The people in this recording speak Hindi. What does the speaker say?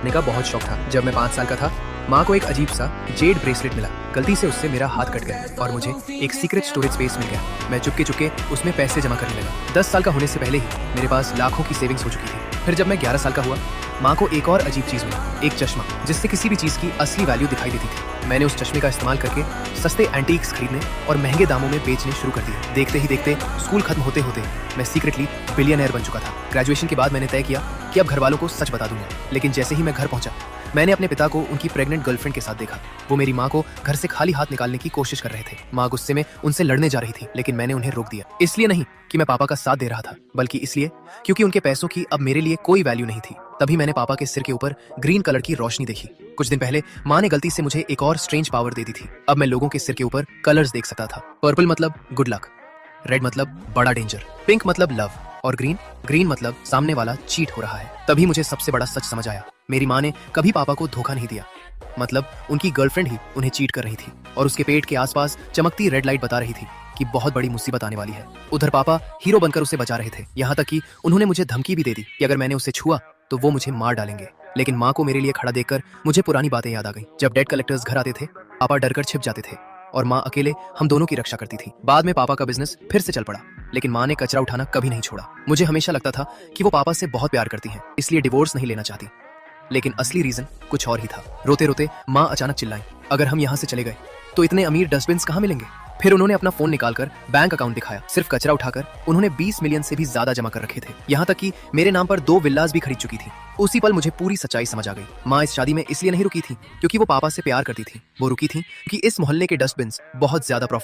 काटने का बहुत शौक था। जब मैं 5 साल का था, माँ को एक अजीब सा जेड ब्रेसलेट मिला। गलती से उससे मेरा हाथ कट गया और मुझे एक सीक्रेट स्टोरेज स्पेस मिल गया। मैं चुपके चुपके उसमें पैसे जमा करने लगा। 10 साल का होने से पहले ही मेरे पास लाखों की सेविंग्स हो चुकी थी। फिर जब मैं 11 साल का हुआ, माँ को एक और अजीब चीज मिली, एक चश्मा जिससे किसी भी चीज की असली वैल्यू दिखाई देती थी। मैंने उस चश्मे का इस्तेमाल करके सस्ते एंटीक्स खरीदने और महंगे दामों में बेचने शुरू कर दिए। देखते ही देखते स्कूल खत्म होते होते मैं सीक्रेटली बिलियनर बन चुका था। ग्रेजुएशन के बाद मैंने तय किया कि अब घर वालों को सच बता दूंगा। लेकिन जैसे ही मैं घर पहुंचा, मैंने अपने पिता को उनकी प्रेग्नेंट गर्लफ्रेंड के साथ देखा। वो मेरी माँ को घर से खाली हाथ निकालने की कोशिश कर रहे थे। माँ गुस्से में उनसे लड़ने जा रही थी, लेकिन मैंने उन्हें रोक दिया। इसलिए नहीं कि मैं पापा का साथ दे रहा था, बल्कि इसलिए क्योंकि उनके पैसों की अब मेरे लिए कोई वैल्यू नहीं थी। तभी मैंने पापा के सिर के ऊपर ग्रीन कलर की रोशनी देखी। कुछ दिन पहले माँ ने गलती से मुझे एक और स्ट्रेंज पावर दे दी थी। अब मैं लोगों के सिर के ऊपर कलर्स देख सकता था। पर्पल मतलब गुड लक, रेड मतलब बड़ा डेंजर, पिंक मतलब लव और ग्रीन मतलब सामने वाला चीट हो रहा है। तभी मुझे सबसे बड़ा सच समझ आया। मेरी माँ ने कभी पापा को धोखा नहीं दिया। मतलब उनकी गर्लफ्रेंड ही उन्हें चीट कर रही थी और उसके पेट के आसपास चमकती रेड लाइट बता रही थी कि बहुत बड़ी मुसीबत आने वाली है। उधर पापा हीरो बनकर उसे बचा रहे थे। यहाँ तक कि उन्होंने मुझे धमकी भी दे दी कि अगर मैंने उसे छुआ तो वो मुझे मार डालेंगे। लेकिन माँ को मेरे लिए खड़ा देखकर मुझे पुरानी बातें याद आ गई। जब डेट कलेक्टर्स घर आते थे, पापा डरकर छिप जाते थे और माँ अकेले हम दोनों की रक्षा करती थी। बाद में पापा का बिजनेस फिर से चल पड़ा, लेकिन माँ ने कचरा उठाना कभी नहीं छोड़ा। मुझे हमेशा लगता था कि वो पापा से बहुत प्यार करती हैं, इसलिए डिवोर्स नहीं लेना चाहती। लेकिन असली रीजन कुछ और ही था। रोते रोते माँ अचानक चिल्लाई, अगर हम यहाँ से चले गए तो इतने अमीर डस्टबिन्स कहाँ मिलेंगे। फिर उन्होंने अपना फोन निकालकर बैंक अकाउंट दिखाया। सिर्फ कचरा उठाकर उन्होंने 20 मिलियन से भी ज्यादा जमा कर रखे थे। यहाँ तक कि मेरे नाम पर 2 विल्लास भी खरीद चुकी थी। उसी पल मुझे पूरी सच्चाई समझ आ गई। माँ इस शादी में इसलिए नहीं रुकी थी क्योंकि वो पापा से प्यार करती थी। वो रुकी थी क्योंकि इस मोहल्ले के डस्टबिन्स बहुत ज्यादा प्रॉफिट